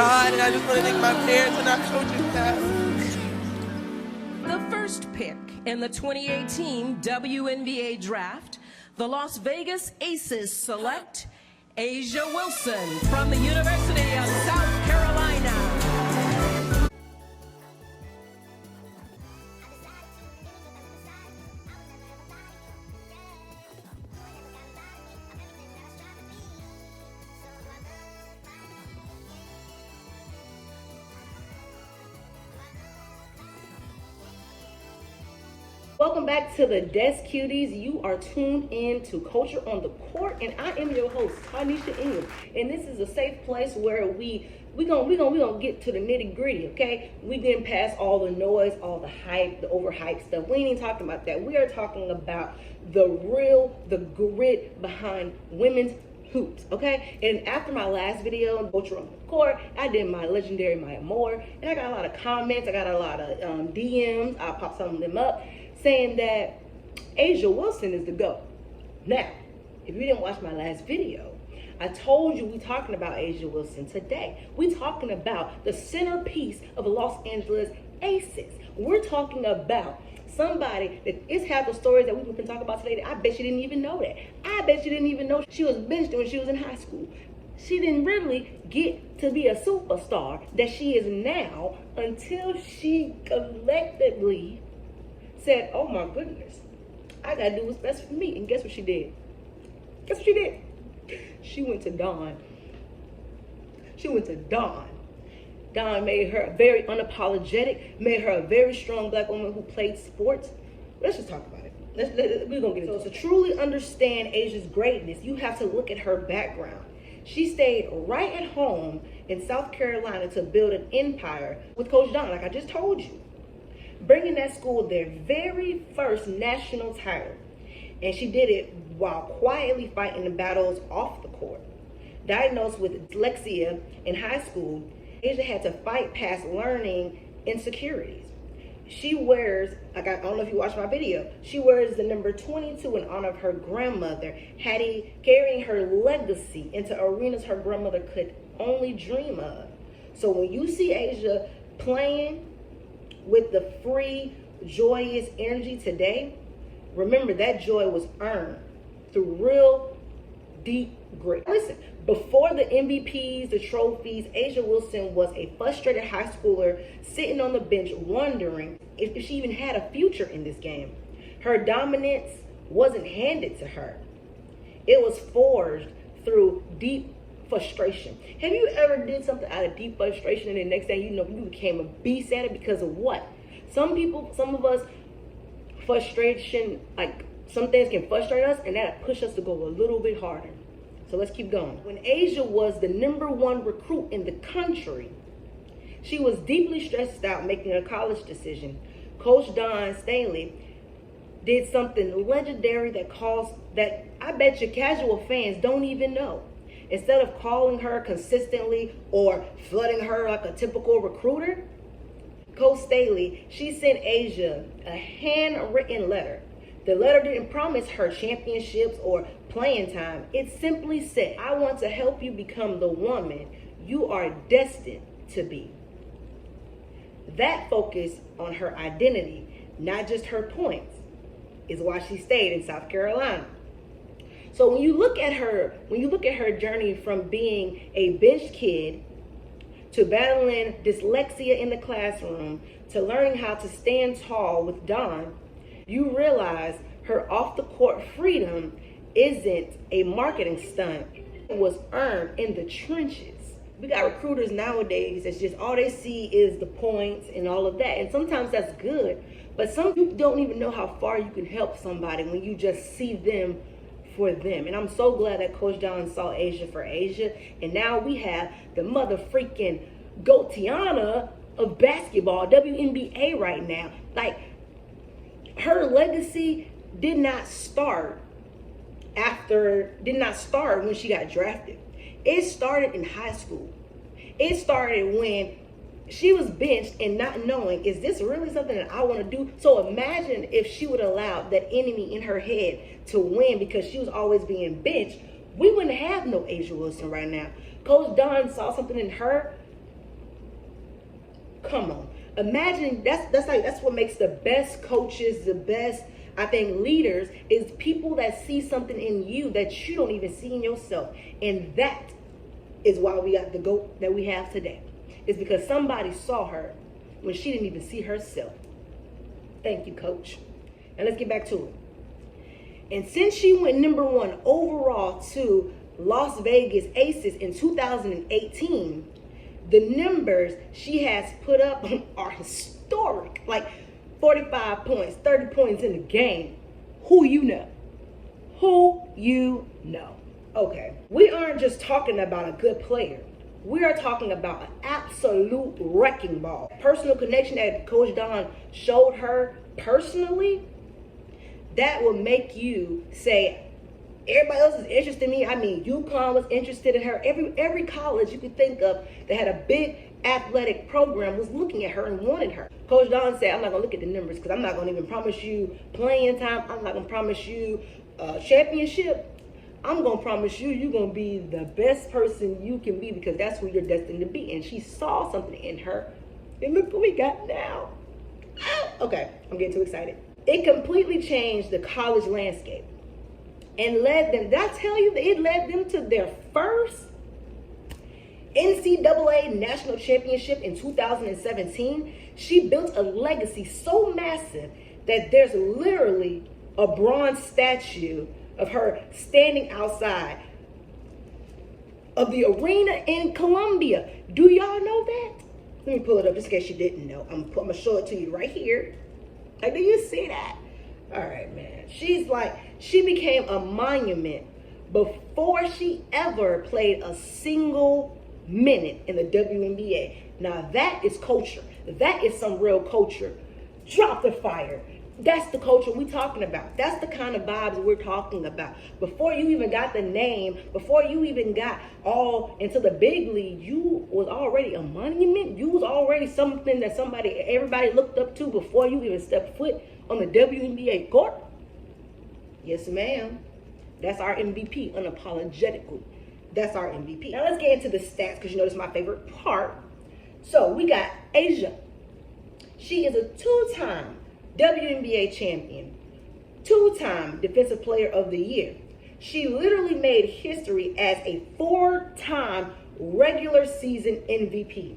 God, and I just want to thank my parents and our coaching staff. The first pick in the 2018 WNBA draft, the Las Vegas Aces select A'ja Wilson from the University of South Carolina. Welcome back to the Desk Cuties. You are tuned in to Culture on the Court, and I am your host, Tanisha Ingram. And this is a safe place where we gonna get to the nitty gritty, okay? We didn't pass all the noise, all the hype, the overhyped stuff. We ain't even talking about that. We are talking about the grit behind women's hoops, okay? And after my last video, Culture on the Court, I did my legendary Maya Moore, and I got a lot of comments, I got a lot of DMs. I'll pop some of them up, saying that A'ja Wilson is the GOAT. Now, if you didn't watch my last video, I told you we talking about A'ja Wilson today. We talking about the centerpiece of the Los Angeles Aces. We're talking about somebody that is half the stories that we can talk about today. I bet you didn't even know that. I bet you didn't even know she was benched when she was in high school. She didn't really get to be a superstar that she is now until she collectively said, oh my goodness, I gotta do what's best for me. And guess what she did? Guess what she did? She went to Dawn. She went to Dawn. Dawn made her very unapologetic, made her a very strong black woman who played sports. Let's just talk about it. We're gonna get into it. So to truly understand A'ja's greatness, you have to look at her background. She stayed right at home in South Carolina to build an empire with Coach Dawn, like I just told you, bringing that school their very first national title. And she did it while quietly fighting the battles off the court. Diagnosed with dyslexia in high school, A'ja had to fight past learning insecurities. She wears, I don't know if you watched my video, she wears the number 22 in honor of her grandmother, Hattie, carrying her legacy into arenas her grandmother could only dream of. So when you see A'ja playing with the free, joyous energy today, remember that joy was earned through real deep grit. Listen, before the MVPs, the trophies, A'ja Wilson was a frustrated high schooler sitting on the bench wondering if she even had a future in this game. Her dominance wasn't handed to her. It was forged through deep frustration. Have you ever did something out of deep frustration and the next day you became a beast at it because of what? Some of us, frustration, like some things can frustrate us and that'll push us to go a little bit harder. So let's keep going. When A'ja was the #1 recruit in the country, she was deeply stressed out making a college decision. Coach Dawn Staley did something legendary that I bet your casual fans don't even know. Instead of calling her consistently or flooding her like a typical recruiter, Coach Staley, she sent A'ja a handwritten letter. The letter didn't promise her championships or playing time. It simply said, I want to help you become the woman you are destined to be. That focus on her identity, not just her points, is why she stayed in South Carolina. So when you look at her journey from being a bench kid to battling dyslexia in the classroom to learning how to stand tall with Dawn, you realize her off-the-court freedom isn't a marketing stunt. It was earned in the trenches. We got recruiters nowadays that's just all they see is the points and all of that. And sometimes that's good, but some people don't even know how far you can help somebody when you just see them for them. And I'm so glad that Coach Dawn saw A'ja for A'ja. And now we have the mother freaking Goatiana of basketball, WNBA right now. Like, her legacy did not start when she got drafted. It started in high school. It started when she was benched and not knowing, is this really something that I want to do? So imagine if she would allow that enemy in her head to win because she was always being benched. We wouldn't have no A'ja Wilson right now. Coach Dawn saw something in her Come on. Imagine that's what makes the best coaches, the best, I think, leaders, is people that see something in you that you don't even see in yourself. And that is why we got the GOAT that we have today. It's because somebody saw her when she didn't even see herself. Thank you, Coach. And let's get back to it. And since she went #1 overall to Las Vegas Aces in 2018, the numbers she has put up are historic. Like 45 points, 30 points in the game. Who you know? Who you know? Okay, we aren't just talking about a good player. We are talking about an absolute wrecking ball. Personal connection that Coach Dawn showed her personally, that will make you say, everybody else is interested in me. I mean, UConn was interested in her. Every college you could think of that had a big athletic program was looking at her and wanted her. Coach Dawn said, I'm not going to look at the numbers because I'm not going to even promise you playing time. I'm not going to promise you championship. I'm going to promise you're going to be the best person you can be because that's who you're destined to be. And she saw something in her. And look what we got now. Okay, I'm getting too excited. It completely changed the college landscape and led them, did I tell you that it led them to their first NCAA national championship in 2017? She built a legacy so massive that there's literally a bronze statue of her standing outside of the arena in Columbia. Do y'all know that? Let me pull it up just in case you didn't know. I'm gonna show it to you right here. Like, do you see that? All right, man. She became a monument before she ever played a single minute in the WNBA. Now that is culture. That is some real culture. Drop the fire. That's the culture we're talking about. That's the kind of vibes we're talking about. Before you even got the name, before you even got all into the big league, you was already a monument. You was already something that everybody looked up to before you even stepped foot on the WNBA court. Yes, ma'am. That's our MVP, unapologetically. That's our MVP. Now let's get into the stats because you know this is my favorite part. So we got Asia. She is a two-time WNBA champion, two-time Defensive Player of the Year. She literally made history as a four-time regular season MVP.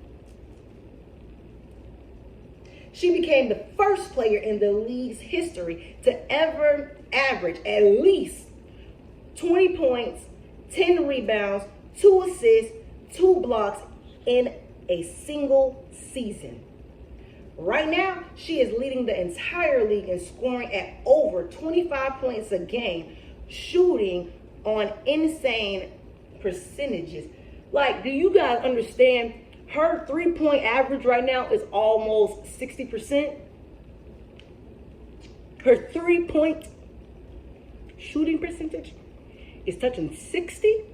She became the first player in the league's history to ever average at least 20 points, 10 rebounds, 2 assists, 2 blocks in a single season. Right now, she is leading the entire league in scoring at over 25 points a game, shooting on insane percentages. Like, do you guys understand? Her 3-point average right now is almost 60%. Her 3-point shooting percentage is touching 60.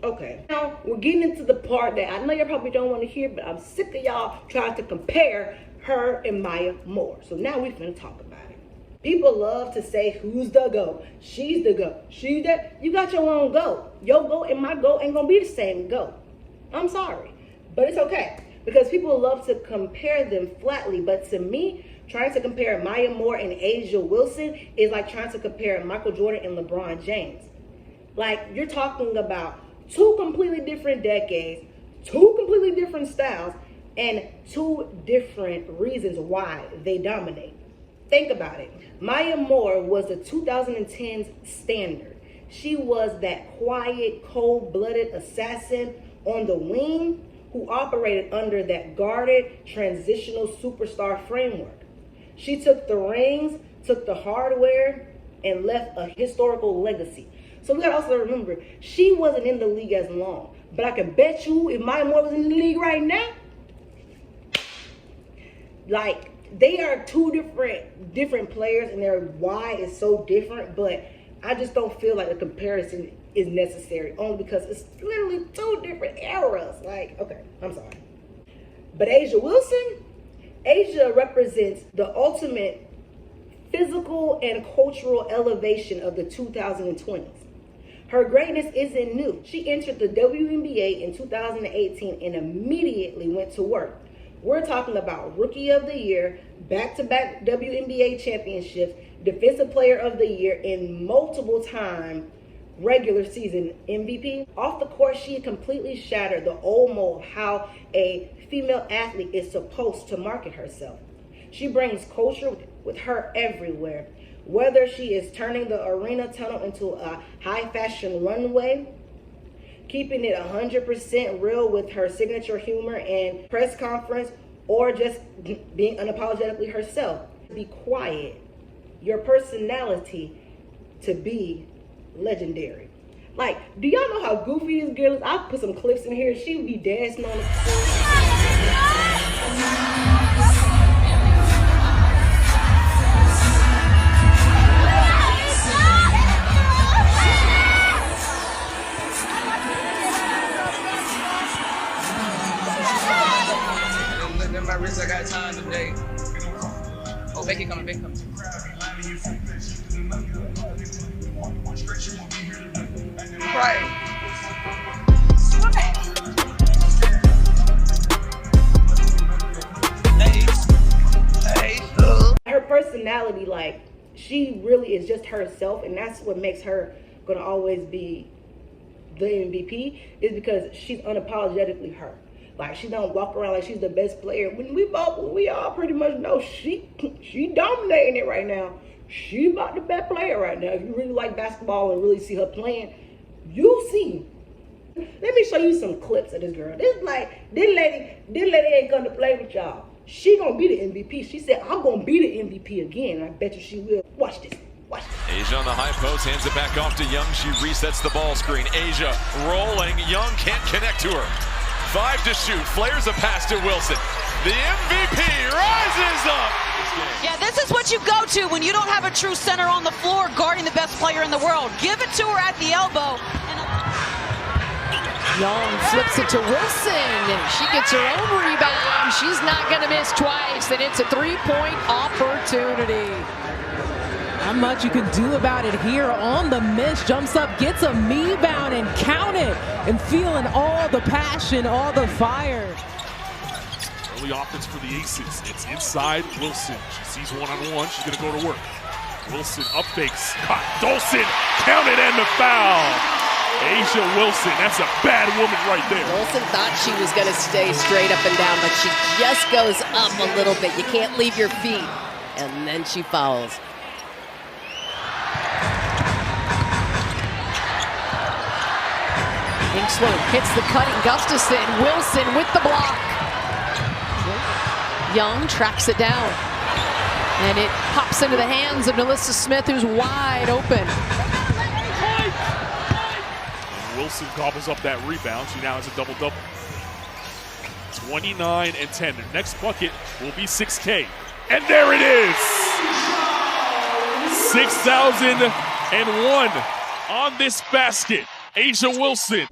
Okay, now we're getting into the part that I know y'all probably don't want to hear, but I'm sick of y'all trying to compare her and Maya Moore. So now we're going to talk about it. People love to say, who's the GOAT? She's the GOAT. She's that. You got your own GOAT. Your GOAT and my GOAT ain't going to be the same GOAT. I'm sorry, but it's okay because people love to compare them flatly. But to me, trying to compare Maya Moore and Asia Wilson is like trying to compare Michael Jordan and LeBron James. Like, you're talking about two completely different decades, two completely different styles, and two different reasons why they dominate. Think about it. Maya Moore was the 2010s standard. She was that quiet, cold-blooded assassin on the wing who operated under that guarded, transitional superstar framework. She took the rings, took the hardware, and left a historical legacy. So we gotta also remember, she wasn't in the league as long. But I can bet you, if Maya Moore was in the league right now, like, they are two different players, and their why is so different. But I just don't feel like a comparison is necessary, only because it's literally two different eras. Like, okay, I'm sorry. But Asia Wilson, Asia represents the ultimate physical and cultural elevation of the 2020s. Her greatness isn't new. She entered the WNBA in 2018 and immediately went to work. We're talking about Rookie of the Year, back-to-back WNBA championships, Defensive Player of the Year, and multiple-time regular season MVP. Off the court, she completely shattered the old mold how a female athlete is supposed to market herself. She brings culture with her everywhere. Whether she is turning the arena tunnel into a high-fashion runway, keeping it 100% real with her signature humor and press conference, or just being unapologetically herself. Be quiet. Your personality to be legendary. Like, do y'all know how goofy this girl is? I'll put some clips in here. She would be dancing on the floor. My wrist, I got time today. Oh, Becky coming, Becky coming. Right. Her personality, like, she really is just herself, and that's what makes her gonna always be the MVP, is because she's unapologetically her. Like, she don't walk around like she's the best player. When we all pretty much know she dominating it right now. She about the best player right now. If you really like basketball and really see her playing, you'll see. Let me show you some clips of this girl. This lady ain't gonna play with y'all. She gonna be the MVP. She said, I'm gonna be the MVP again. I bet you she will. Watch this. Watch this. Asia on the high post, hands it back off to Young. She resets the ball screen. Asia rolling. Young can't connect to her. 5 to shoot, flares a pass to Wilson. The MVP rises up. Yeah, this is what you go to when you don't have a true center on the floor guarding the best player in the world. Give it to her at the elbow. Young flips it to Wilson, and she gets her own rebound. She's not going to miss twice, and it's a three-point opportunity. Not much you can do about it here on the miss. Jumps up, gets a rebound, and count it. And feeling all the passion, all the fire. Early offense for the Aces. It's inside Wilson. She sees one-on-one. She's going to go to work. Wilson up fakes. Caught. Dolson counted and the foul. Asia Wilson. That's a bad woman right there. Wilson thought she was going to stay straight up and down, but she just goes up a little bit. You can't leave your feet. And then she fouls. Inkslow hits the cutting Gustafson. Wilson with the block. Young tracks it down. And it pops into the hands of Melissa Smith, who's wide open. And Wilson gobbles up that rebound. She now has a double-double. 29 and 10. The next bucket will be 6K. And there it is! 6,001 on this basket. Asia Wilson.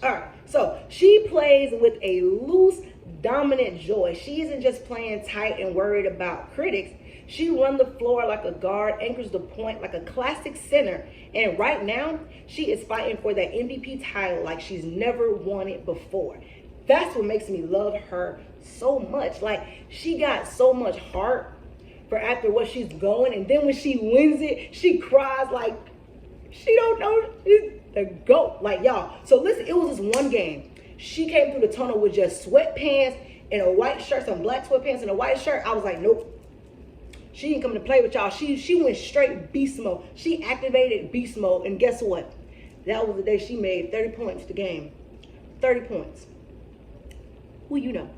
All right, so she plays with a loose, dominant joy. She isn't just playing tight and worried about critics. She runs the floor like a guard, anchors the point like a classic center. And right now, she is fighting for that MVP title like she's never won it before. That's what makes me love her so much. Like, she got so much heart for after what she's going. And then when she wins it, she cries like she don't know she's the GOAT. Like, y'all. So listen, it was this one game. She came through the tunnel with just sweatpants and a white shirt, some black sweatpants and a white shirt. I was like, nope. She ain't coming to play with y'all. She went straight beast mode. She activated beast mode. And guess what? That was the day she made 30 points the game. 30 points. Who you know?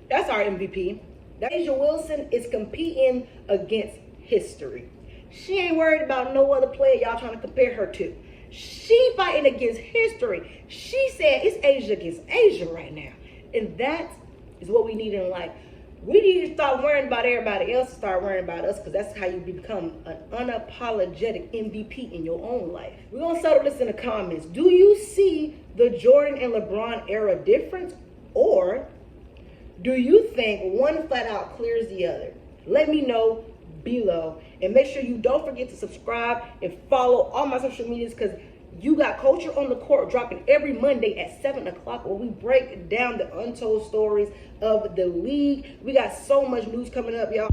That's our MVP. Asia Wilson is competing against history. She ain't worried about no other player y'all trying to compare her to. She fighting against history. She said it's Asia against Asia right now. And that is what we need in life. We need to start worrying about everybody else, start worrying about us, because that's how you become an unapologetic MVP in your own life. We're going to settle this in the comments. Do you see the Jordan and LeBron era difference? Or do you think one flat out clears the other? Let me know below. And make sure you don't forget to subscribe and follow all my social medias, because You got Culture on the Court dropping every Monday at 7 o'clock where we break down the untold stories of the league. We got so much news coming up, y'all.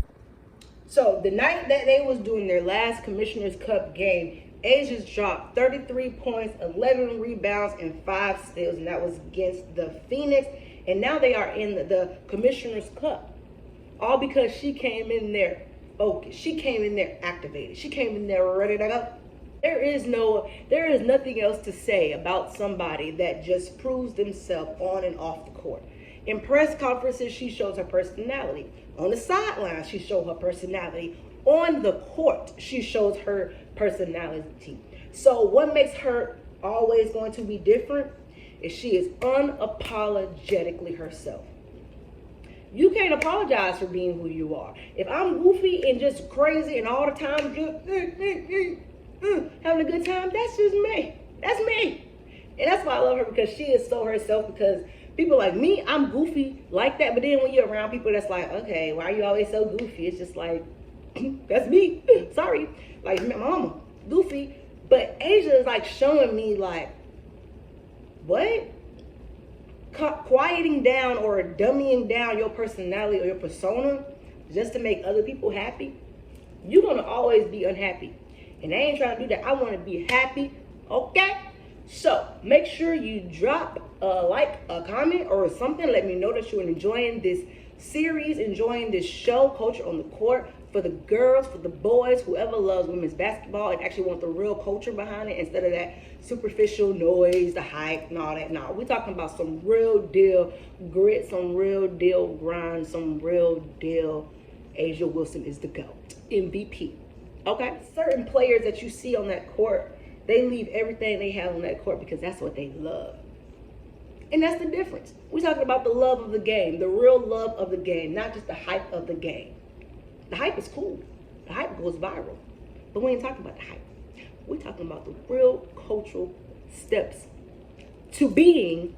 So the night that they was doing their last Commissioner's Cup game, Asia's dropped 33 points, 11 rebounds, and 5 steals, and that was against the Phoenix. And now they are in the Commissioner's Cup. All because she came in there focused. She came in there activated. She came in there ready to go. There is nothing else to say about somebody that just proves themselves on and off the court. In press conferences, she shows her personality. On the sidelines, she shows her personality. On the court, she shows her personality. So what makes her always going to be different is she is unapologetically herself. You can't apologize for being who you are. If I'm goofy and just crazy and all the time just having a good time, that's just me. That's me. And that's why I love her, because she is so herself. Because people like me, I'm goofy like that. But then when you're around people that's like, okay, why are you always so goofy? It's just like, that's me. Sorry. Like my mama, goofy. But Asia is like showing me like, what? Quieting down or dummying down your personality or your persona just to make other people happy, you're going to always be unhappy. And I ain't trying to do that. I want to be happy, okay? So make sure you drop a like, a comment, or something. Let me know that you're enjoying this series, enjoying this show, Culture on the Court, for the girls, for the boys, whoever loves women's basketball and actually want the real culture behind it instead of that superficial noise, the hype, and all that. No, we're talking about some real deal grit, some real deal grind, some real deal. A'ja Wilson is the GOAT, MVP. Okay? Certain players that you see on that court, they leave everything they have on that court because that's what they love. And that's the difference. We're talking about the love of the game, the real love of the game, not just the hype of the game. The hype is cool. The hype goes viral. But we ain't talking about the hype. We're talking about the real cultural steps to being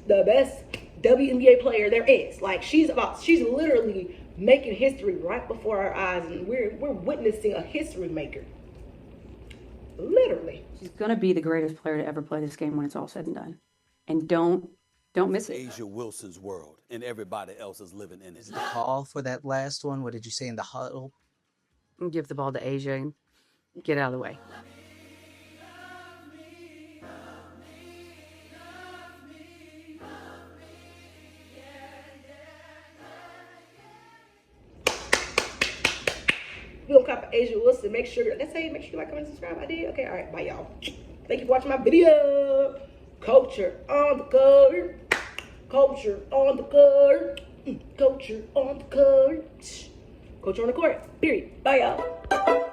the best WNBA player there is. Like, she's literally making history right before our eyes, and we're witnessing a history maker. Literally. She's going to be the greatest player to ever play this game when it's all said and done. And don't miss it. A'ja Wilson's world, and everybody else is living in it. The call for that last one, what did you say in the huddle? Give the ball to A'ja and get out of the way. We're gonna copy A'ja Wilson. Make sure you like, comment, subscribe. I did. Okay, all right, bye, y'all. Thank you for watching my video. Culture on the court. Culture on the court. Culture on the court. Culture on the court. Period. Bye, y'all.